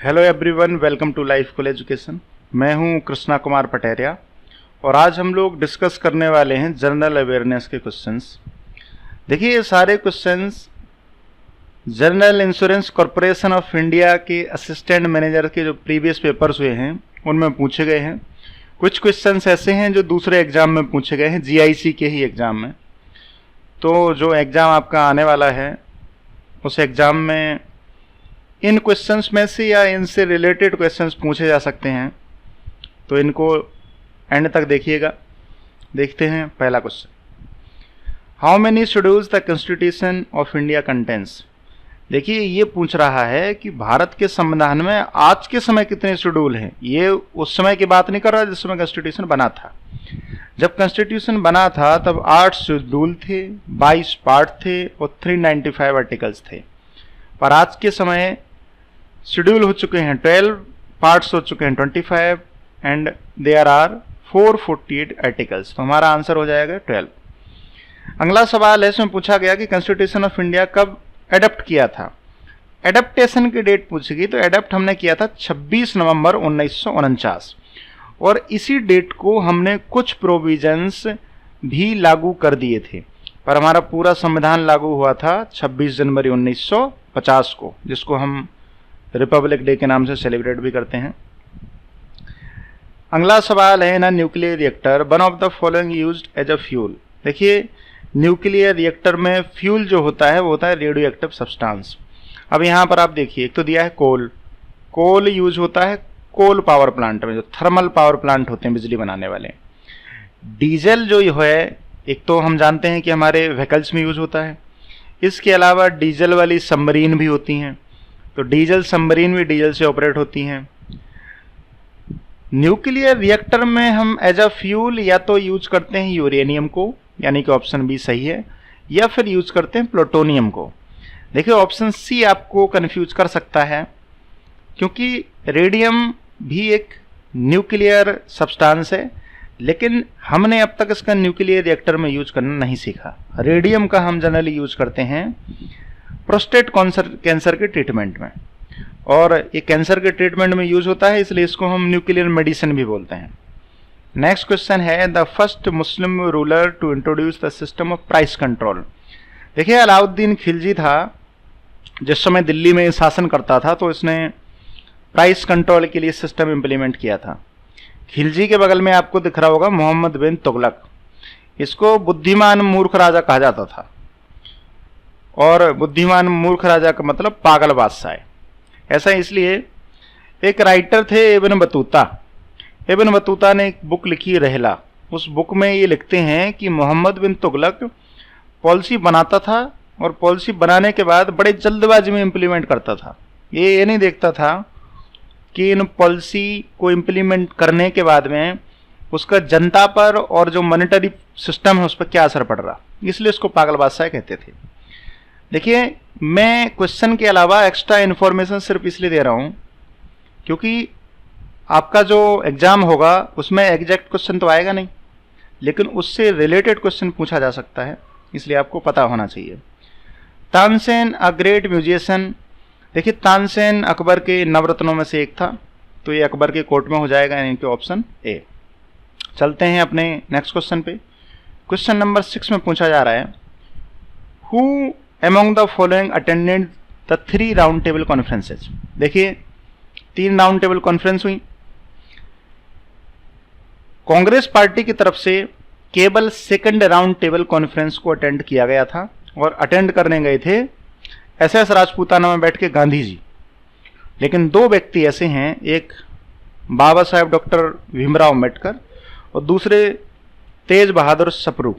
Hello everyone, welcome to life school education. मैं हूं कृष्णा कुमार पटेरिया और आज हम लोग डिस्कस करने वाले हैं जनरल अवेयरनेस के क्वेश्चंस। देखिए, ये सारे questions general insurance corporation of India के असिस्टेंट मैनेजर के जो प्रीवियस पेपर्स हुए हैं उनमें पूछे गए हैं। कुछ क्वेश्चंस ऐसे हैं जो दूसरे एग्जाम में पूछे गए हैं, जीआईसी के ही एग्जाम में। तो जो एग्ज़ाम आपका आने वाला है उस एग्ज़ाम में इन क्वेश्चंस में से या इनसे रिलेटेड क्वेश्चंस पूछे जा सकते हैं, तो इनको एंड तक देखिएगा। देखते हैं पहला question, how many schedules the constitution of India contains. देखिए, ये पूछ रहा है कि भारत के संविधान में आज के समय कितने शेड्यूल हैं। ये उस समय की बात नहीं कर रहा जिस समय कॉन्स्टिट्यूशन बना था। जब कॉन्स्टिट्यूशन बना था तब 8 शेड्यूल थे, 22 पार्ट थे और 395 आर्टिकल्स थे। पर आज के समय शेड्यूल हो चुके हैं 12, पार्ट्स हो चुके हैं 25 एंड देयर आर 448 आर्टिकल्स। तो हमारा आंसर हो जाएगा 12। अगला सवाल है, इसमें पूछा गया कि कॉन्स्टिट्यूशन ऑफ इंडिया कब एडप्ट किया था। एडप्टेशन की डेट पूछी गई, तो एडप्ट हमने किया था 26 नवंबर 1949 और इसी डेट को हमने कुछ प्रोविजंस भी लागू कर दिए थे। पर हमारा पूरा संविधान लागू हुआ था 26 जनवरी 1950 को, जिसको हम रिपब्लिक डे के नाम से सेलिब्रेट भी करते हैं। अगला सवाल है ना, nuclear reactor one of the following used as a fuel. देखिए, न्यूक्लियर रिएक्टर में फ्यूल जो होता है वो होता है रेडियो एक्टिव सब्सटेंस। अब यहाँ पर आप देखिए, एक तो दिया है कोल यूज होता है कोल पावर प्लांट में, जो थर्मल पावर प्लांट होते हैं बिजली बनाने वाले। डीजल जो है, एक तो हम जानते हैं कि हमारे व्हीकल्स में यूज होता है। इसके अलावा डीजल वाली सबमरीन भी होती हैं, तो डीजल सबमरीन भी डीजल से ऑपरेट होती हैं। न्यूक्लियर रिएक्टर में हम एज अ फ्यूल या तो यूज करते हैं यूरेनियम को, यानी कि ऑप्शन बी सही है, या फिर यूज करते हैं प्लूटोनियम को। देखिए, ऑप्शन सी आपको कंफ्यूज कर सकता है, क्योंकि रेडियम भी एक न्यूक्लियर सब्सटेंस है, लेकिन हमने अब तक इसका न्यूक्लियर रिएक्टर में यूज करना नहीं सीखा। रेडियम का हम जनरली यूज करते हैं प्रोस्टेट कैंसर के ट्रीटमेंट में, और ये कैंसर के ट्रीटमेंट में यूज होता है, इसलिए इसको हम न्यूक्लियर मेडिसिन भी बोलते हैं। नेक्स्ट क्वेश्चन है, the first Muslim ruler to introduce the system of price control. देखिए, अलाउद्दीन खिलजी था, जिस समय दिल्ली में शासन करता था, तो इसने प्राइस कंट्रोल के लिए सिस्टम इंप्लीमेंट किया था। खिलजी के बगल में आपको दिख रहा होगा मोहम्मद बिन तुगलक। इसको बुद्धिमान मूर्ख राजा कहा जाता था, और बुद्धिमान मूर्ख राजा का मतलब पागल बादशाह है। ऐसा इसलिए, एक राइटर थे इब्न बतूता। इब्न बतूता ने एक बुक लिखी रहला। उस बुक में ये लिखते हैं कि मोहम्मद बिन तुगलक पॉलिसी बनाता था और पॉलिसी बनाने के बाद बड़े जल्दबाजी में इम्प्लीमेंट करता था। ये नहीं देखता था कि इन पॉलिसी को इम्प्लीमेंट करने के बाद में उसका जनता पर और जो मॉनेटरी सिस्टम है उस पर क्या असर पड़ रहा, इसलिए उसको पागल बादशाह कहते थे। देखिए, मैं क्वेश्चन के अलावा एक्स्ट्रा इन्फॉर्मेशन सिर्फ इसलिए दे रहा हूँ क्योंकि आपका जो एग्जाम होगा उसमें एग्जैक्ट क्वेश्चन तो आएगा नहीं, लेकिन उससे रिलेटेड क्वेश्चन पूछा जा सकता है, इसलिए आपको पता होना चाहिए। Tansen a great musician. देखिए, तानसेन अकबर के नवरत्नों में से एक था, तो ये अकबर के कोर्ट में हो जाएगा, यानी कि ऑप्शन ए। चलते हैं अपने नेक्स्ट क्वेश्चन पे। क्वेश्चन नंबर 6 में पूछा जा रहा है, who among the following attended the 3 round table conferences. देखिए, 3 राउंड टेबल कॉन्फ्रेंस हुई। कांग्रेस पार्टी की तरफ से केवल सेकंड राउंड टेबल कॉन्फ्रेंस को अटेंड किया गया था, और अटेंड करने गए थे एसएस राजपूताना में बैठ के गांधी जी। लेकिन 2 व्यक्ति ऐसे हैं, एक बाबा साहेब डॉक्टर भीमराव अम्बेडकर और दूसरे तेज बहादुर सप्रू।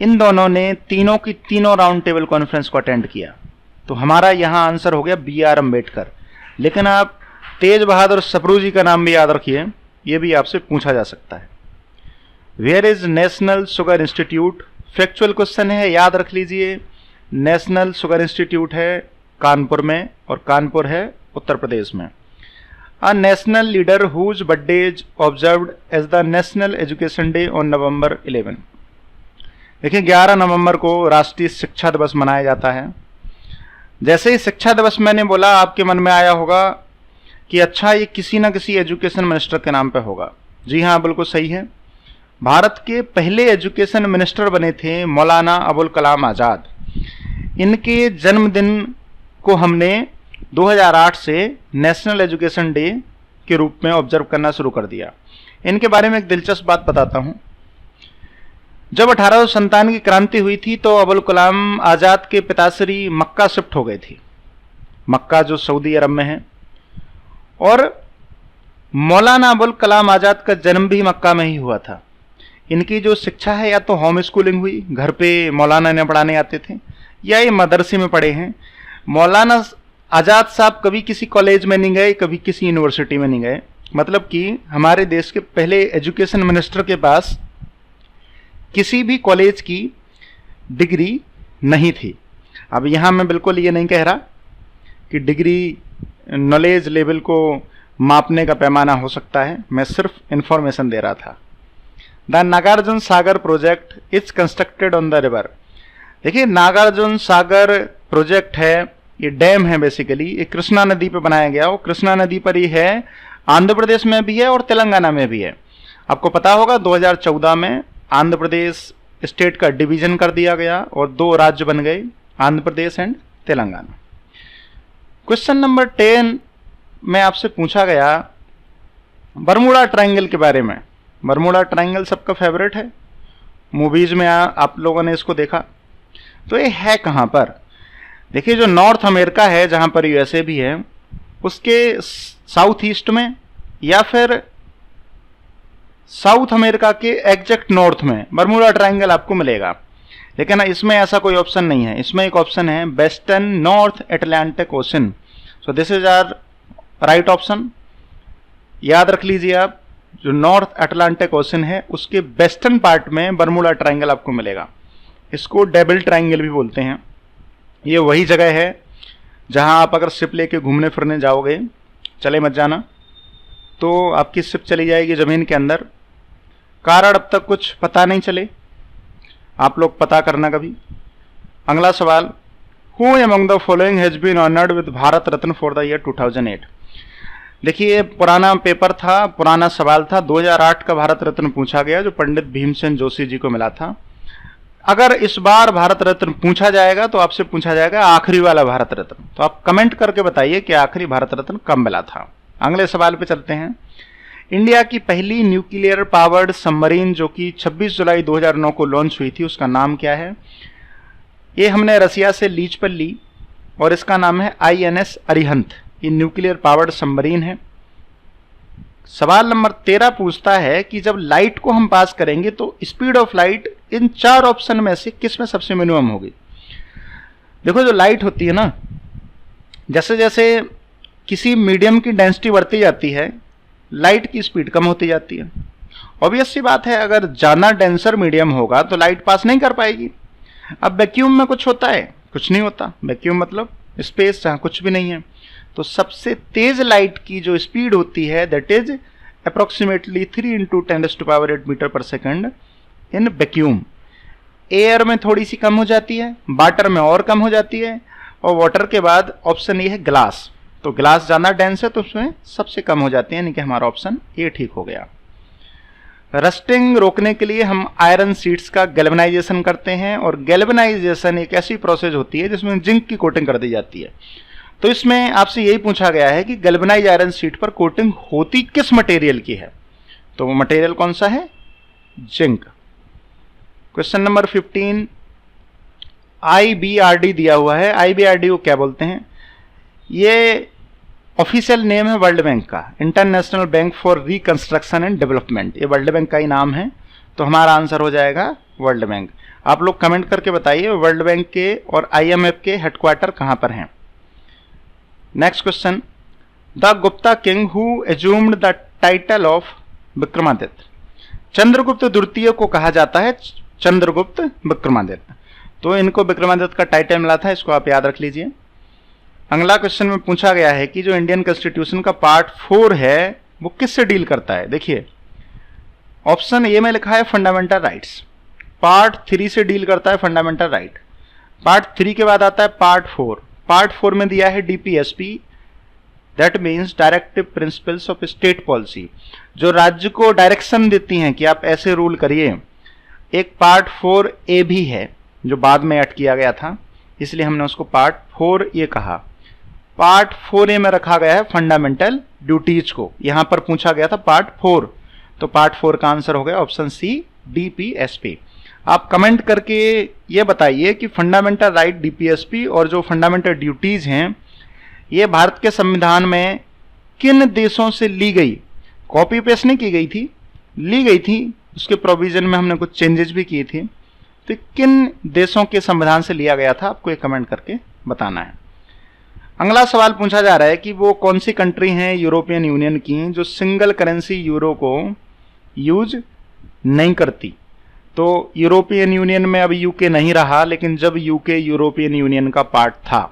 इन दोनों ने तीनों की तीनों राउंड टेबल कॉन्फ्रेंस को अटेंड किया, तो हमारा यहाँ आंसर हो गया BR अम्बेडकर। लेकिन आप तेज बहादुर सप्रू जी का नाम भी याद रखिए, ये भी आपसे पूछा जा सकता है। Where is national sugar institute. Factual question है, याद रख लीजिए। नेशनल शुगर इंस्टीट्यूट है कानपुर में, और कानपुर है उत्तर प्रदेश में। A national leader whose birthday is observed as the national education day on November 11। देखिए, 11 नवंबर को राष्ट्रीय शिक्षा दिवस मनाया जाता है। जैसे ही शिक्षा दिवस मैंने बोला, आपके मन में आया होगा कि अच्छा ये किसी ना किसी एजुकेशन मिनिस्टर के नाम पे होगा। जी हाँ, बिल्कुल सही है। भारत के पहले एजुकेशन मिनिस्टर बने थे मौलाना अबुल कलाम आज़ाद। इनके जन्मदिन को हमने 2008 से नेशनल एजुकेशन डे के रूप में ऑब्जर्व करना शुरू कर दिया। इनके बारे में एक दिलचस्प बात बताता हूँ। जब 1857 की क्रांति हुई थी तो अबुल कलाम आज़ाद के पिताश्री मक्का शिफ्ट हो गए थे, मक्का जो सऊदी अरब में है। और मौलाना अबुल कलाम आज़ाद का जन्म भी मक्का में ही हुआ था। इनकी जो शिक्षा है, या तो होम स्कूलिंग हुई, घर पे मौलाना ने पढ़ाने आते थे, या ये मदरसे में पढ़े हैं। मौलाना आज़ाद साहब कभी किसी कॉलेज में नहीं गए, कभी किसी यूनिवर्सिटी में नहीं गए। मतलब कि हमारे देश के पहले एजुकेशन मिनिस्टर के पास किसी भी कॉलेज की डिग्री नहीं थी। अब यहाँ मैं बिल्कुल ये नहीं कह रहा कि डिग्री नॉलेज लेवल को मापने का पैमाना हो सकता है, मैं सिर्फ इंफॉर्मेशन दे रहा था। The Nagarjuna Sagar project is constructed on the river. देखिए, नागार्जुन सागर प्रोजेक्ट है, ये डैम है बेसिकली, ये कृष्णा नदी पे बनाया गया। वो कृष्णा नदी पर ही है, आंध्र प्रदेश में भी है और तेलंगाना में भी है। आपको पता होगा 2014 में आंध्र प्रदेश स्टेट का डिवीजन कर दिया गया और 2 राज्य बन गए, Andhra Pradesh and Telangana. Question number 10 में आपसे पूछा गया बरमूडा ट्रायंगल के बारे में। बरमूडा ट्रायंगल सबका फेवरेट है, मूवीज में आप लोगों ने इसको देखा। तो ये है कहाँ पर? देखिए, जो नॉर्थ अमेरिका है, जहाँ पर यूएसए भी है, उसके साउथ ईस्ट में या फिर साउथ अमेरिका के एग्जैक्ट नॉर्थ में बरमूडा ट्रायंगल आपको मिलेगा। लेकिन इसमें ऐसा कोई ऑप्शन नहीं है। इसमें एक ऑप्शन है western North Atlantic Ocean. So this is our right option. याद रख लीजिए आप, जो नॉर्थ अटलांटिक ओशन है उसके वेस्टर्न पार्ट में बरमूडा ट्रायंगल आपको मिलेगा। इसको डेविल ट्रायंगल भी बोलते हैं। ये वही जगह है जहां आप अगर शिप लेके घूमने फिरने जाओगे, चले मत जाना, तो आपकी शिप चली जाएगी ज़मीन के अंदर। कारण अब तक कुछ पता नहीं चले, आप लोग पता करना कभी। अगला सवाल, who among the following has been honoured with Bharat Ratna for the year 2008। देखिए, पुराना पेपर था, पुराना सवाल था। 2008 का भारत रत्न पूछा गया, जो पंडित भीमसेन जोशी जी को मिला था। अगर इस बार भारत रत्न पूछा जाएगा तो आपसे पूछा जाएगा आखिरी वाला भारत रत्न। तो आप कमेंट करके बताइए कि आखिरी भारत रत्न कब मिला था। अगले सवाल पे चलते हैं। इंडिया की पहली न्यूक्लियर पावर्ड सबमरीन जो कि 26 जुलाई 2009 को लॉन्च हुई थी, उसका नाम क्या है? ये हमने रसिया से लीज पर ली और इसका नाम है INS अरिहंत। ये न्यूक्लियर पावर्ड सबमरीन है। सवाल नंबर 13 पूछता है कि जब लाइट को हम पास करेंगे तो speed of light in 4 option में से किस में सबसे मिनिमम होगी? देखो, जो लाइट होती है ना, जैसे जैसे किसी मीडियम की डेंसिटी बढ़ती जाती है, लाइट की स्पीड कम होती जाती है। ऑब्वियस सी बात है, अगर ज़्यादा डेंसर मीडियम होगा तो लाइट पास नहीं कर पाएगी। अब वैक्यूम में कुछ होता है? कुछ नहीं होता। वैक्यूम मतलब स्पेस जहाँ कुछ भी नहीं है। तो सबसे तेज लाइट की जो स्पीड होती है दैट इज अप्रोक्सीमेटली 3 × 10⁸ मीटर पर सेकंड इन वैक्यूम। एयर में थोड़ी सी कम हो जाती है, वाटर में और कम हो जाती है, और वाटर के बाद ऑप्शन ये है ग्लास। तो ग्लास ज़्यादा डेंस है तो उसमें सबसे कम हो जाती है, यानी कि हमारा ऑप्शन ए ठीक हो गया। रस्टिंग रोकने के लिए हम आयरन शीट्स का गैल्वेनाइजेशन करते हैं, और गैल्वेनाइजेशन एक ऐसी प्रोसेस होती है जिसमें जिंक की कोटिंग कर दी जाती है। तो इसमें आपसे यही पूछा गया है कि गैल्वेनाइज आयरन शीट पर कोटिंग होती किस मटेरियल की है? तो वो मटेरियल कौन सा है? जिंक। क्वेश्चन नंबर 15, IBRD दिया हुआ है। IBRD को क्या बोलते हैं? ये ऑफिशियल नेम है वर्ल्ड बैंक का, international bank for reconstruction and development. ये वर्ल्ड बैंक का ही नाम है, तो हमारा आंसर हो जाएगा वर्ल्ड बैंक। आप लोग कमेंट करके बताइए वर्ल्ड बैंक के और IMF के हेडक्वार्टर कहाँ पर हैं। Next question, the Gupta king who assumed the title of Vikramaditya. Chandragupta द्वितीय को कहा जाता है चंद्रगुप्त विक्रमादित्य। तो इनको विक्रमादित्य का टाइटल मिला था, इसको आप याद रख लीजिए। अगला क्वेश्चन में पूछा गया है कि जो इंडियन कॉन्स्टिट्यूशन का पार्ट 4 है वो किससे डील करता है? देखिए, ऑप्शन ए में लिखा है फंडामेंटल राइट्स, पार्ट 3 से डील करता है फंडामेंटल राइट। पार्ट 3 के बाद आता है पार्ट 4। पार्ट 4 में दिया है DPSP, that means directive principles of state policy, जो राज्य को डायरेक्शन देती हैं कि आप ऐसे रूल करिए। एक पार्ट 4A भी है जो बाद में ऐड किया गया था, इसलिए हमने उसको पार्ट 4A कहा। पार्ट 4A में रखा गया है फंडामेंटल ड्यूटीज को, यहां पर पूछा गया था पार्ट 4, तो पार्ट 4 का आंसर हो गया ऑप्शन सी डीपीएसपी। आप कमेंट करके ये बताइए कि फंडामेंटल राइट डीपीएसपी और जो फंडामेंटल ड्यूटीज हैं ये भारत के संविधान में किन देशों से ली गई, कॉपी पेस्ट नहीं की गई थी, ली गई थी, उसके प्रोविजन में हमने कुछ चेंजेस भी किए थे, तो किन देशों के संविधान से लिया गया था आपको ये कमेंट करके बताना है। अगला सवाल पूछा जा रहा है कि वो कौन सी कंट्री हैं यूरोपियन यूनियन की जो सिंगल करेंसी यूरो को यूज नहीं करती। तो यूरोपियन यूनियन में अब यूके नहीं रहा, लेकिन जब यूके यूरोपियन यूनियन का पार्ट था,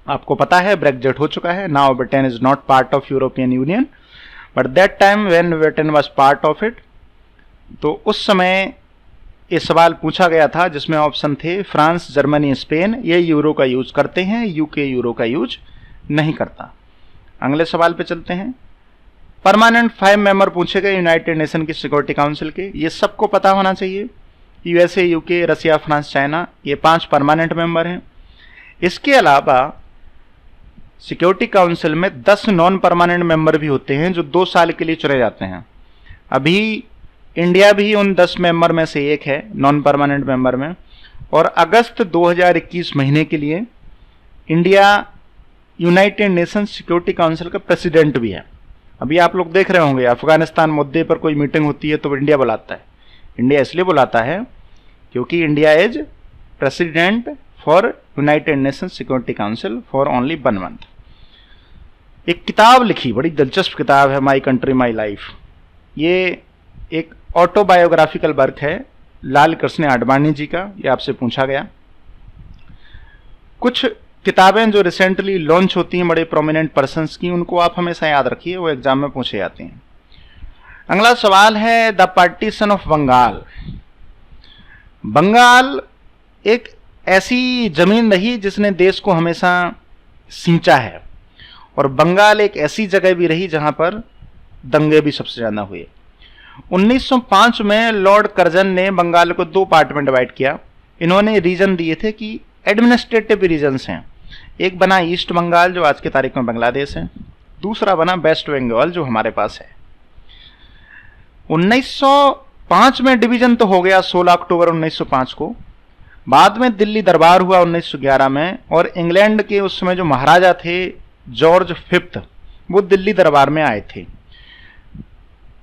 आपको पता है ब्रेक्जिट हो चुका है, now Britain is not part of European union, but that time when Britain was part of it, तो उस समय ये सवाल पूछा गया था जिसमें ऑप्शन थे फ्रांस, जर्मनी, स्पेन, ये यूरो का यूज करते हैं, यूके यूरो का यूज नहीं करता। अगले सवाल पे चलते हैं। परमानेंट 5 मेंबर पूछे गए यूनाइटेड नेशन की सिक्योरिटी काउंसिल के, ये सबको पता होना चाहिए। यूएसए, यूके, रसिया, फ्रांस, चाइना, ये 5 परमानेंट मेंबर हैं। इसके अलावा सिक्योरिटी काउंसिल में 10 नॉन परमानेंट मेंबर भी होते हैं जो 2 साल के लिए चुने जाते हैं। अभी इंडिया भी उन 10 मेंबर में से एक है नॉन परमानेंट मेंबर में, और अगस्त 2021 महीने के लिए India United nation security council का प्रेसिडेंट भी है। अभी आप लोग देख रहे होंगे अफगानिस्तान मुद्दे पर कोई मीटिंग होती है तो इंडिया बुलाता है। इंडिया इसलिए बुलाता है क्योंकि India is president for United nation security council for only 1 month. एक किताब लिखी, बड़ी दिलचस्प किताब है, माई कंट्री माई लाइफ। ये एक ऑटोबायोग्राफिकल वर्क है लाल कृष्ण आडवाणी जी का, ये आपसे पूछा गया। कुछ किताबें जो रिसेंटली लॉन्च होती हैं बड़े प्रोमिनेंट पर्सन्स की, उनको आप हमेशा याद रखिए, वो एग्जाम में पूछे जाते हैं। अगला सवाल है the partition of Bengal. Bengal एक ऐसी जमीन रही जिसने देश को हमेशा सींचा है, और बंगाल एक ऐसी जगह भी रही जहां पर दंगे भी सबसे ज्यादा हुए। 1905 में लॉर्ड कर्जन ने बंगाल को 2 पार्ट में डिवाइड किया। इन्होंने रीजन दिए थे कि एडमिनिस्ट्रेटिव रीजन्स हैं, एक बना ईस्ट बंगाल जो आज की तारीख में बांग्लादेश है, दूसरा बना वेस्ट बंगाल जो हमारे पास है। 1905 में डिवीजन तो हो गया 16 अक्टूबर 1905 को। बाद में दिल्ली दरबार हुआ 1911 में, और इंग्लैंड के उस समय जो महाराजा थे जॉर्ज 5 वो दिल्ली दरबार में आए थे।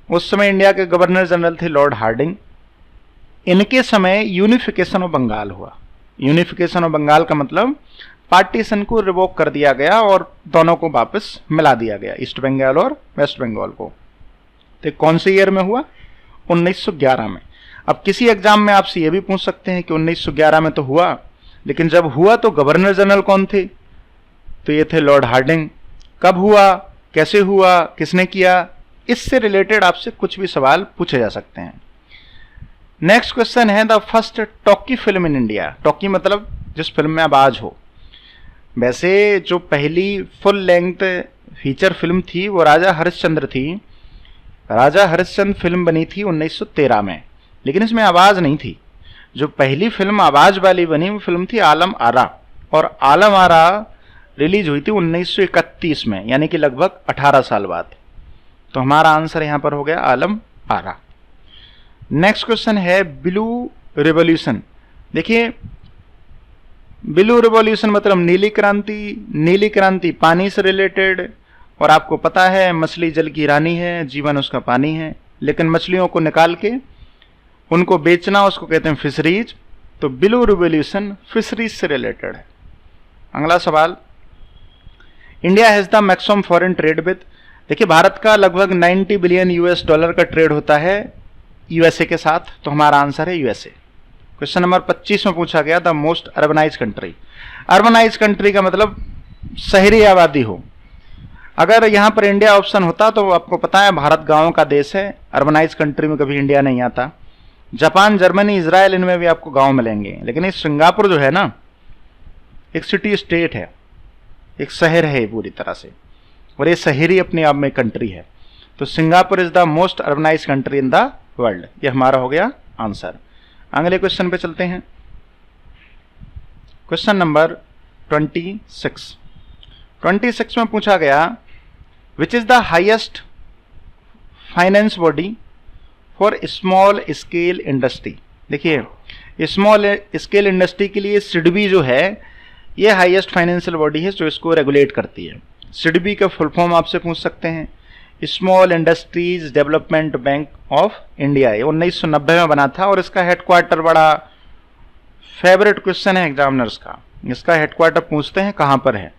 उस समय इंडिया के गवर्नर जनरल थे लॉर्ड हार्डिंग। इनके समय यूनिफिकेशन ऑफ बंगाल हुआ। यूनिफिकेशन ऑफ बंगाल का मतलब पार्टीशन को रिवोक कर दिया गया और दोनों को वापस मिला दिया गया, ईस्ट बंगाल और वेस्ट बंगाल को। तो कौन से ईयर में हुआ? 1911 में। अब किसी एग्जाम में आपसे ये भी पूछ सकते हैं कि 1911 में तो हुआ, लेकिन जब हुआ तो गवर्नर जनरल कौन थे? तो ये थे लॉर्ड हार्डिंग। कब हुआ, कैसे हुआ, किसने किया, इससे रिलेटेड आपसे कुछ भी सवाल पूछे जा सकते हैं। नेक्स्ट क्वेश्चन है the first talkie film in India. Talkie मतलब जिस फिल्म में आवाज हो। वैसे जो पहली फुल लेंथ फीचर फिल्म थी वो राजा हरिश्चंद्र थी। राजा हरिश्चंद्र फिल्म बनी थी 1913 में, लेकिन इसमें आवाज नहीं थी। जो पहली फिल्म आवाज वाली बनी वो फिल्म थी आलम आरा, और आलम आरा रिलीज हुई थी 1931 में, यानी कि लगभग 18 साल बाद। तो हमारा आंसर यहां पर हो गया आलम आरा। नेक्स्ट क्वेश्चन है ब्लू रिवॉल्यूशन। देखिए ब्लू रिवॉल्यूशन मतलब नीली क्रांति। नीली क्रांति पानी से रिलेटेड, और आपको पता है मछली जल की रानी है, जीवन उसका पानी है, लेकिन मछलियों को निकाल के उनको बेचना उसको कहते हैं फिशरीज। तो ब्लू रिवॉल्यूशन फिशरीज से रिलेटेड है। अगला सवाल, India has the maximum foreign trade with. देखिए भारत का लगभग 90 बिलियन US डॉलर का ट्रेड होता है यूएसए के साथ, तो हमारा आंसर है यूएसए। क्वेश्चन नंबर 25 में पूछा गया the most urbanise country. Urbanise country का मतलब शहरी आबादी हो। अगर यहां पर इंडिया ऑप्शन होता तो आपको पता है भारत गांवों का देश है, अर्बनाइज कंट्री में कभी इंडिया नहीं आता। जापान, जर्मनी, इजराइल, इनमें भी आपको गांव मिलेंगे, लेकिन ये सिंगापुर जो है ना एक सिटी स्टेट है, एक शहर है पूरी तरह से, और ये शहर ही अपने आप में कंट्री है। तो Singapore is the most urbanised country in the world. ये हमारा हो गया आंसर। अगले क्वेश्चन पे चलते हैं। क्वेश्चन नंबर 26 में पूछा गया which is the highest finance body for small scale industry. देखिए स्मॉल स्केल इंडस्ट्री के लिए सिडबी जो है ये हाईएस्ट फाइनेंशियल बॉडी है जो इसको रेगुलेट करती है। सिडबी का फुल फॉर्म आपसे पूछ सकते हैं, small industries development bank of India. ये 1990 में बना था और इसका हेडक्वार्टर, बड़ा फेवरेट क्वेश्चन है एग्जामिनर्स का, इसका हेडक्वार्टर पूछते हैं कहाँ पर है।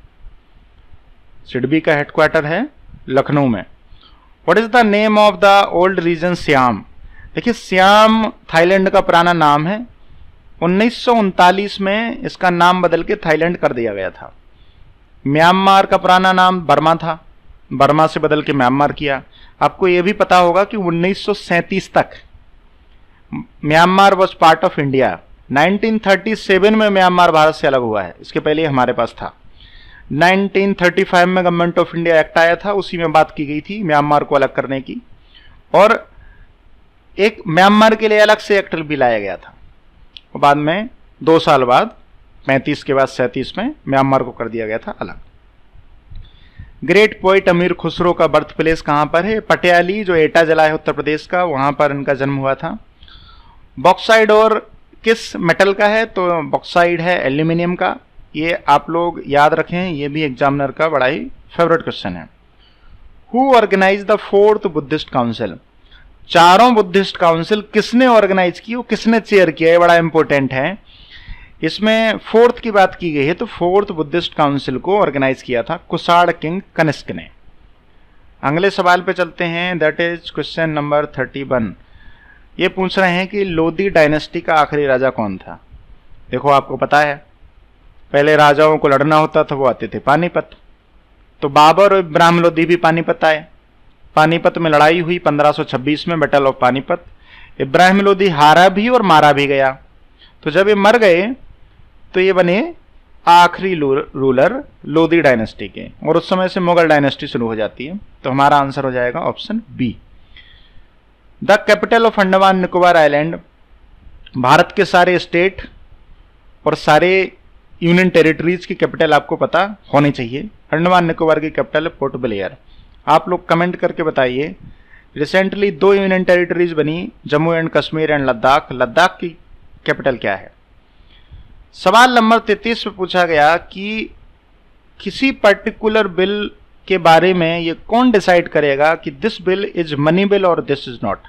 सिडबी का हेडक्वार्टर है लखनऊ में। What is the name of the old region Siam. देखिए सियाम थाईलैंड का पुराना नाम है। 1939 में इसका नाम बदल के थाईलैंड कर दिया गया था। म्यांमार का पुराना नाम बर्मा था, बर्मा से बदल के म्यांमार किया। आपको यह भी पता होगा कि 1937 तक Myanmar was part of India. 1937 में म्यांमार भारत से अलग हुआ है, इसके पहले हमारे पास था। 1935 में गवर्नमेंट ऑफ इंडिया एक्ट आया था, उसी में बात की गई थी म्यांमार को अलग करने की, और एक म्यांमार के लिए अलग से एक्ट भी लाया गया था। और बाद में 2 साल बाद 35 के बाद 37 में म्यांमार को कर दिया गया था अलग। ग्रेट पोइट अमीर खुसरो का बर्थ प्लेस कहाँ पर है। पटियाली जो एटा जिला है उत्तर प्रदेश का, वहाँ पर इनका जन्म हुआ था। बॉक्साइड और किस मेटल का है, तो बॉक्साइड है एल्यूमिनियम का। ये आप लोग याद रखें, ये भी एग्जामिनर का बड़ा ही फेवरेट क्वेश्चन है। Who organise the 4th Buddhist council. चारों बुद्धिस्ट काउंसिल किसने ऑर्गेनाइज की, वो किसने चेयर किया, ये बड़ा इंपॉर्टेंट है। इसमें 4th की बात की गई है, तो 4th बुद्धिस्ट काउंसिल को ऑर्गेनाइज किया था कुषाण किंग कनिष्क ने। अगले सवाल पे चलते हैं, दैट इज क्वेश्चन नंबर 31। ये पूछ रहे हैं कि लोधी डायनेस्टी का आखिरी राजा कौन था। देखो आपको पता है पहले राजाओं को लड़ना होता था, वो आते थे पानीपत। तो बाबर और इब्राहिम लोधी भी पानीपत आए। पानीपत में लड़ाई हुई 1526 में, बैटल ऑफ पानीपत। इब्राहिम लोधी हारा भी और मारा भी गया। तो जब ये मर गए तो ये बने आखिरी रूलर लोधी डायनेस्टी के, और उस समय से मुगल डायनेस्टी शुरू हो जाती है। तो हमारा आंसर हो जाएगा option B. The capital of Andaman Nicobar island. Bharat के सारे स्टेट और सारे यूनियन टेरिटरीज की कैपिटल आपको पता होनी चाहिए। अंडमान निकोबार की कैपिटल है पोर्ट ब्लेयर। आप लोग कमेंट करके बताइए, रिसेंटली 2 यूनियन टेरिटरीज बनी, जम्मू एंड कश्मीर एंड लद्दाख। लद्दाख की कैपिटल क्या है। सवाल नंबर 33 में पूछा गया कि किसी पर्टिकुलर बिल के बारे में ये कौन डिसाइड करेगा कि this bill is money bill और दिस इज नॉट।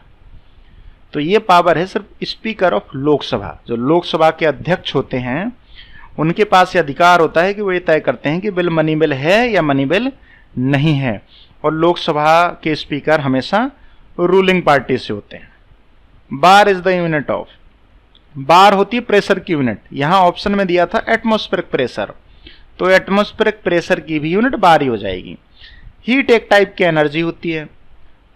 तो ये पावर है सिर्फ स्पीकर ऑफ लोकसभा। जो लोकसभा के अध्यक्ष होते हैं उनके पास ये अधिकार होता है कि वो ये तय करते हैं कि बिल मनी बिल है या मनी बिल नहीं है। और लोकसभा के स्पीकर हमेशा रूलिंग पार्टी से होते हैं। Bar is the unit of. Bar होती है प्रेशर की यूनिट। यहां ऑप्शन में दिया था एटमॉस्फेरिक प्रेशर, तो एटमॉस्फेरिक प्रेशर की भी यूनिट बार ही हो जाएगी। हीट एक टाइप की एनर्जी होती है,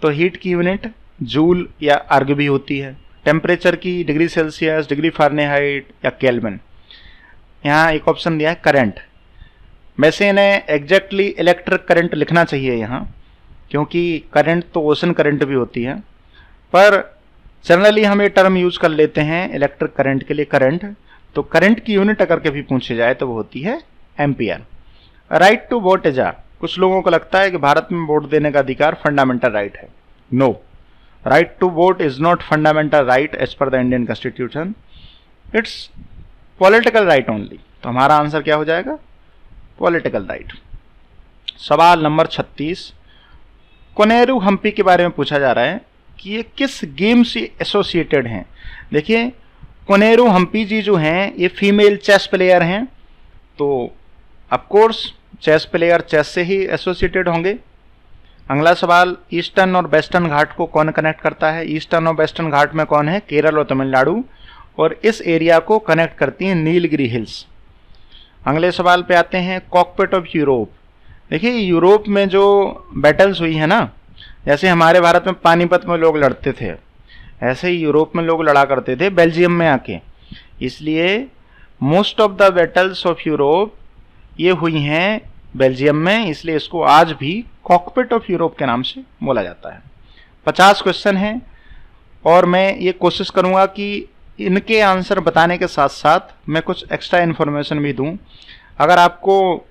तो हीट की यूनिट जूल या अर्ग भी होती है। टेम्परेचर की डिग्री सेल्सियस, डिग्री फारेनहाइट या केल्विन। यहाँ एक ऑप्शन दिया है करंट। वैसे इन्हें एग्जैक्टली इलेक्ट्रिक करंट लिखना चाहिए यहाँ, क्योंकि करंट तो ओशन करंट भी होती है, पर जनरली हम ये टर्म यूज कर लेते हैं इलेक्ट्रिक करंट के लिए करंट। तो करंट की यूनिट अगर कभी पूछी जाए तो वो होती है ampere. Right to vote is आ। कुछ लोगों को लगता है कि भारत में वोट देने का अधिकार फंडामेंटल राइट है। No, right to vote is not fundamental right as per the Indian constitution, it's political right only. तो हमारा आंसर क्या हो जाएगा, पॉलिटिकल राइट। सवाल नंबर 36, कोनेरू हम्पी के बारे में पूछा जा रहा है कि ये किस गेम से एसोसिएटेड हैं। देखिए कोनेरू हम्पी जी जो हैं ये फीमेल चेस प्लेयर हैं, तो of course chess player chess से ही एसोसिएटेड होंगे। अगला सवाल, ईस्टर्न और वेस्टर्न घाट को कौन कनेक्ट करता है। ईस्टर्न और वेस्टर्न घाट में कौन है, केरल और तमिलनाडु, और इस एरिया को कनेक्ट करती हैं नीलगिरी हिल्स। अगले सवाल पे आते हैं, कॉकपिट ऑफ यूरोप। देखिए यूरोप में जो बैटल्स हुई है ना, जैसे हमारे भारत में पानीपत में लोग लड़ते थे, ऐसे ही यूरोप में लोग लड़ा करते थे बेल्जियम में आके। इसलिए most of the battles of Europe ये हुई हैं बेल्जियम में, इसलिए इसको आज भी कॉकपिट ऑफ यूरोप के नाम से बोला जाता है। 50 क्वेश्चन हैं और मैं ये कोशिश करूँगा कि इनके आंसर बताने के साथ साथ मैं कुछ एक्स्ट्रा इन्फॉर्मेशन भी दूँ। अगर आपको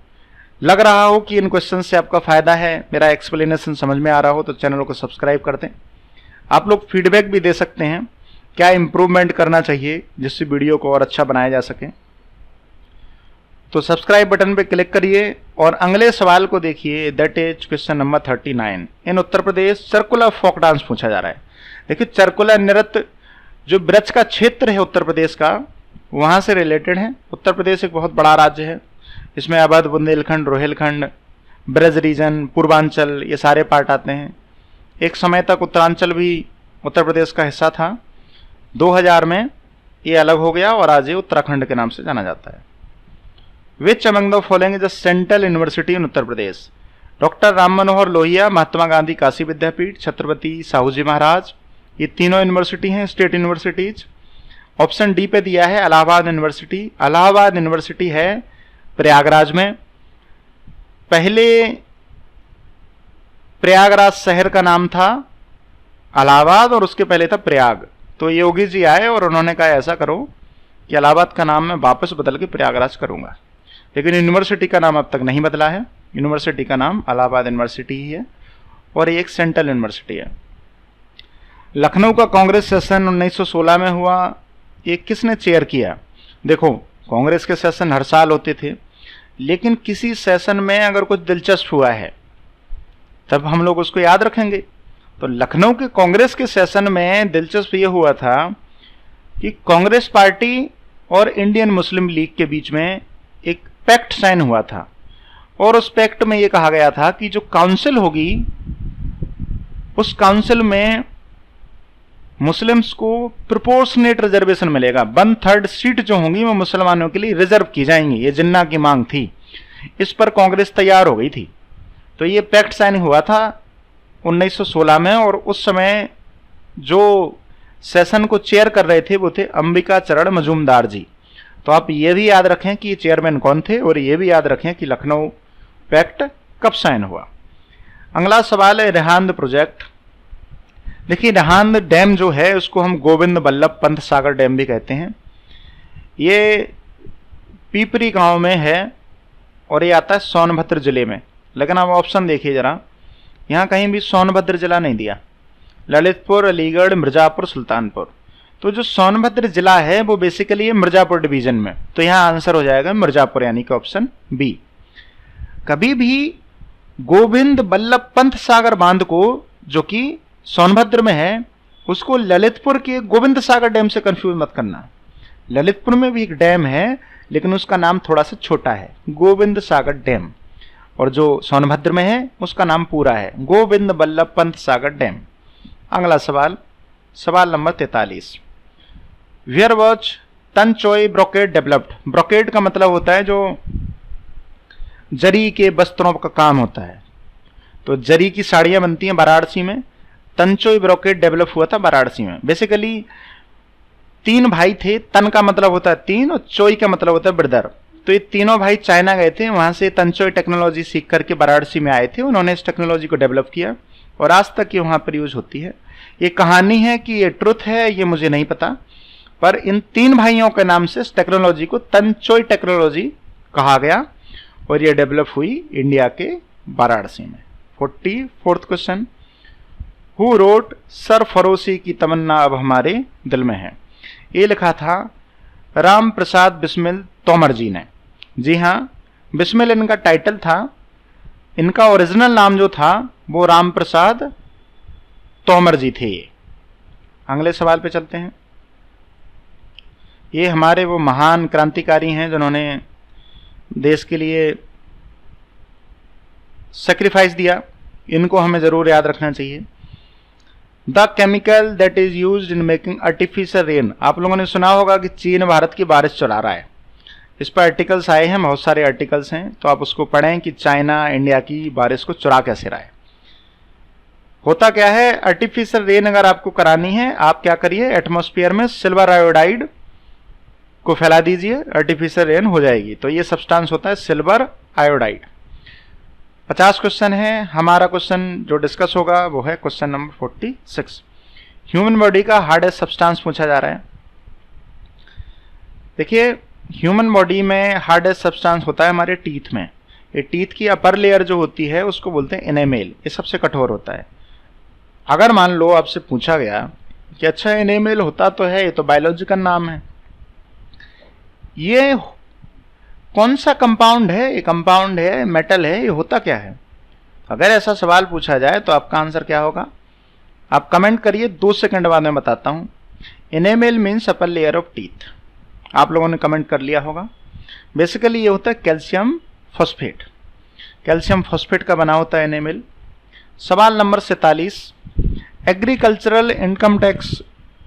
लग रहा हो कि इन क्वेश्चन से आपका फ़ायदा है, मेरा एक्सप्लेनेशन समझ में आ रहा हो, तो चैनल को सब्सक्राइब कर दें। आप लोग फीडबैक भी दे सकते हैं, क्या इम्प्रूवमेंट करना चाहिए जिससे वीडियो को और अच्छा बनाया जा सके। तो सब्सक्राइब बटन पे क्लिक करिए और अगले सवाल को देखिए, that is question number 39। In Uttar Pradesh Charkula folk dance पूछा जा रहा है। देखिए, चरकुला नृत्य जो ब्रज का क्षेत्र है उत्तर प्रदेश का, वहाँ से रिलेटेड है। उत्तर प्रदेश एक बहुत बड़ा राज्य है, इसमें अवध, बुंदेलखंड, रोहिलखंड, ब्रज रीजन, पूर्वांचल, ये सारे पार्ट आते हैं। एक समय तक उत्तरांचल भी उत्तर प्रदेश का हिस्सा था। 2000 में ये अलग हो गया और आज ये उत्तराखंड के नाम से जाना जाता है। Which among the following is the central university in Uttar Pradesh? Doctor Ram Manohar Lohia, Mahatma Gandhi Kashi Vidyapeeth, Chhatrapati Shahu ji Maharaj, ये तीनों यूनिवर्सिटी हैं, स्टेट यूनिवर्सिटीज। ऑप्शन डी पे दिया है इलाहाबाद यूनिवर्सिटी। इलाहाबाद यूनिवर्सिटी है प्रयागराज में। पहले प्रयागराज शहर का नाम था इलाहाबाद और उसके पहले था प्रयाग। तो योगी जी आए और उन्होंने कहा ऐसा करो कि इलाहाबाद का नाम मैं वापस बदल के प्रयागराज करूंगा, लेकिन यूनिवर्सिटी का नाम अब तक नहीं बदला है। यूनिवर्सिटी का नाम इलाहाबाद यूनिवर्सिटी ही है और ये एक सेंट्रल यूनिवर्सिटी है। लखनऊ का कांग्रेस सेशन 1916 में हुआ, ये किसने चेयर किया? देखो, कांग्रेस के सेशन हर साल होते थे, लेकिन किसी सेशन में अगर कुछ दिलचस्प हुआ है तब हम लोग उसको याद रखेंगे। तो लखनऊ के कांग्रेस के सेशन में दिलचस्प ये हुआ था कि कांग्रेस पार्टी और इंडियन मुस्लिम लीग के बीच में एक पैक्ट साइन हुआ था और उस पैक्ट में ये कहा गया था कि जो काउंसिल होगी उस काउंसिल में मुस्लिम्स को प्रोपोर्शनेट रिजर्वेशन मिलेगा। 1/3 सीट जो होंगी वो मुसलमानों के लिए रिजर्व की जाएंगी। ये जिन्ना की मांग थी, इस पर कांग्रेस तैयार हो गई थी। तो ये पैक्ट साइन हुआ था 1916 में और उस समय जो सेशन को चेयर कर रहे थे वो थे अंबिका चरण मजूमदार जी। तो आप ये भी याद रखें कि ये चेयरमैन कौन थे और ये भी याद रखें कि लखनऊ पैक्ट कब साइन हुआ। अगला सवाल है रिहांद प्रोजेक्ट। देखिए, रिहांद डैम जो है उसको हम गोविंद बल्लभ पंत सागर डैम भी कहते हैं। ये पीपरी गांव में है और ये आता है सोनभद्र जिले में। लेकिन आप ऑप्शन देखिए जरा, यहाँ कहीं भी सोनभद्र जिला नहीं दिया। ललितपुर, अलीगढ़, मिर्जापुर, सुल्तानपुर। तो जो सोनभद्र जिला है वो बेसिकली है मिर्जापुर डिवीजन में, तो यहाँ आंसर हो जाएगा मिर्जापुर, यानी कि ऑप्शन बी। कभी भी गोविंद बल्लभ पंत सागर बांध को, जो कि सोनभद्र में है, उसको ललितपुर के गोविंद सागर डैम से कंफ्यूज मत करना। ललितपुर में भी एक डैम है लेकिन उसका नाम थोड़ा सा छोटा है, गोविंद सागर डैम, और जो सोनभद्र में है उसका नाम पूरा है गोविंद बल्लभ पंत सागर डैम। अगला सवाल, सवाल number 43। Where was Tanchoi brocade developed? Brocade का मतलब होता है जो जरी के वस्त्रों का काम होता है। तो जरी की साड़ियां बनती हैं वाराणसी में। तनचोई ब्रोकेड डेवलप हुआ था वाराणसी में। बेसिकली 3 भाई थे, तन का मतलब होता है 3 और चोई का मतलब होता है ब्रदर। तो ये तीनों भाई चाइना गए थे, वहां से तनचोई टेक्नोलॉजी सीख करके वाराणसी में आए थे। उन्होंने इस टेक्नोलॉजी को डेवलप किया और आज तक ये वहां पर यूज होती है। ये कहानी है कि ये ट्रुथ है ये मुझे नहीं पता, पर इन 3 भाइयों के नाम से इस टेक्नोलॉजी को तनचोई टेक्नोलॉजी कहा गया और ये डेवलप हुई इंडिया के वाराणसी में। 44th question, who wrote Sarfaroshi ki Tamanna अब हमारे दिल में है? ये लिखा था राम प्रसाद बिस्मिल तोमर जी ने। जी हाँ, बिस्मिल इनका टाइटल था, इनका ओरिजिनल नाम जो था वो राम प्रसाद तोमर जी थे। ये अगले सवाल पे चलते हैं। ये हमारे वो महान क्रांतिकारी हैं जिन्होंने देश के लिए सेक्रीफाइस दिया, इनको हमें जरूर याद रखना चाहिए। The chemical that is used in making artificial rain. आप लोगों ने सुना होगा कि चीन भारत की बारिश चुरा रहा है। इस पर आर्टिकल्स आए हैं, बहुत सारे आर्टिकल्स हैं, तो आप उसको पढ़ें कि चाइना इंडिया की बारिश को चुरा कैसे रहा है। होता क्या है, आर्टिफिशियल रेन अगर आपको करानी है, आप क्या करिए, एटमॉस्फेयर में सिल्वर आयोडाइड को फैला दीजिए, आर्टिफिशियल रेन हो जाएगी। तो ये सब्सटेंस होता है सिल्वर आयोडाइड। 50 क्वेश्चन है। हमारा क्वेश्चन जो डिस्कस होगा वो है क्वेश्चन नंबर 46। ह्यूमन बॉडी का हार्डेस्ट सब्सटेंस पूछा जा रहा है। देखिए, ह्यूमन बॉडी में हार्डेस्ट सब्सटेंस होता है हमारे टीथ में। ये टीथ की अपर लेयर जो होती है उसको बोलते हैं एनेमेल, ये सबसे कठोर होता है। अगर मान लो आपसे पूछा गया कि अच्छा एनेमेल होता तो है, ये तो बायोलॉजिकल नाम है, ये कौन सा कंपाउंड है, ये कंपाउंड है, मेटल है, ये होता क्या है? अगर ऐसा सवाल पूछा जाए तो आपका आंसर क्या होगा? आप कमेंट करिए, 2 सेकंड बाद में बताता हूं। Enamel means upper layer of teeth. आप लोगों ने कमेंट कर लिया होगा। बेसिकली ये होता है कैल्शियम फॉस्फेट। कैल्शियम फॉस्फेट का बना होता है एनेमेल। सवाल नंबर 47, एग्रीकल्चरल इनकम टैक्स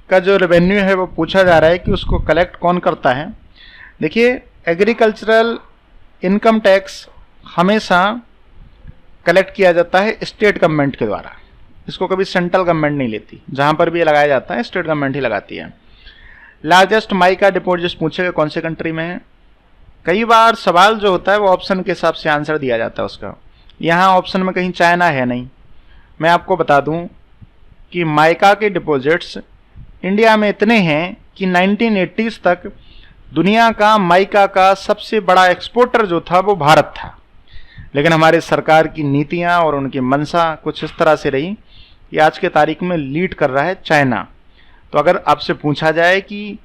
का जो रेवेन्यू है वो पूछा जा रहा है कि उसको कलेक्ट कौन करता है। देखिए, एग्रीकल्चरल इनकम टैक्स हमेशा कलेक्ट किया जाता है स्टेट गवर्नमेंट के द्वारा। इसको कभी सेंट्रल गवर्नमेंट नहीं लेती। जहां पर भी ये लगाया जाता है स्टेट गवर्नमेंट ही लगाती है। लार्जेस्ट माइका डिपॉजिट पूछे गए कौन से कंट्री में है। कई बार सवाल जो होता है वो ऑप्शन के हिसाब से आंसर दिया जाता है उसका। यहाँ ऑप्शन में कहीं चाइना है नहीं। मैं आपको बता दूं कि माइका के डिपॉजिट्स इंडिया में इतने हैं कि 1980s तक दुनिया का माइका का सबसे बड़ा एक्सपोर्टर जो था वो भारत था। लेकिन हमारे सरकार की नीतियां और उनकी मंशा कुछ इस तरह से रही कि आज के तारीख में लीड कर रहा है चाइना। तो अगर आपसे पूछा जाए कि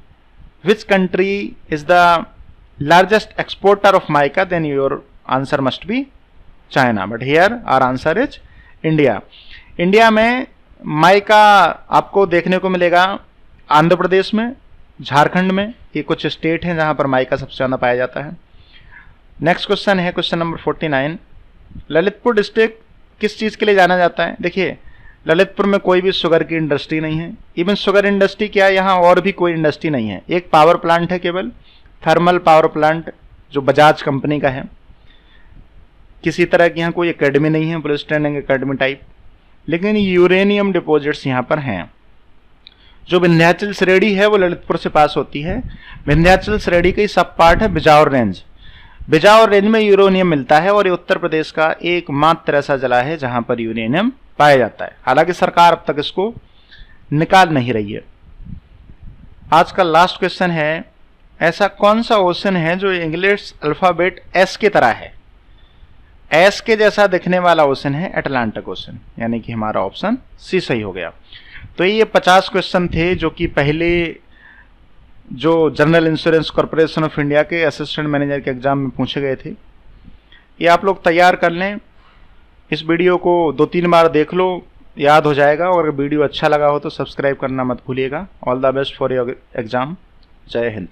which country is the largest exporter of mica, then your answer must be China, but here our answer is India. India में माइका आपको देखने को मिलेगा आंध्र प्रदेश में, झारखंड में, ये कुछ स्टेट हैं जहां पर माइका सबसे ज़्यादा पाया जाता है। नेक्स्ट क्वेश्चन है क्वेश्चन नंबर 49, ललितपुर डिस्ट्रिक्ट किस चीज़ के लिए जाना जाता है? देखिए, ललितपुर में कोई भी शुगर की इंडस्ट्री नहीं है। इवन शुगर इंडस्ट्री क्या है, यहाँ और भी कोई इंडस्ट्री नहीं है। एक पावर प्लांट है केवल, थर्मल पावर प्लांट, जो बजाज कंपनी का है। किसी तरह की यहाँ कोई एकेडमी नहीं है, पुलिस ट्रेनिंग एकेडमी टाइप। लेकिन यूरेनियम डिपॉजिट्स यहाँ पर हैं। जो विंध्याचल श्रेणी है वो ललितपुर से पास होती है। विंध्याचल श्रेणी का ही सब पार्ट है बिजावर रेंज। बिजावर रेंज में यूरेनियम मिलता है और ये उत्तर प्रदेश का एकमात्र ऐसा जिला है जहां पर यूरेनियम पाया जाता है। हालांकि सरकार अब तक इसको निकाल नहीं रही है। आज का लास्ट क्वेश्चन है, ऐसा कौन सा ओशन है जो इंग्लिश अल्फाबेट एस की तरह है? एस के जैसा दिखने वाला ओशन है अटलांटिक ओशन, यानी कि हमारा ऑप्शन सी सही हो गया। तो ये 50 क्वेश्चन थे जो कि पहले जो general insurance corporation of India के असिस्टेंट मैनेजर के एग्जाम में पूछे गए थे। ये आप लोग तैयार कर लें। इस वीडियो को 2-3 बार देख लो, याद हो जाएगा। और अगर वीडियो अच्छा लगा हो तो सब्सक्राइब करना मत भूलिएगा। All the best for your exam. जय हिंद।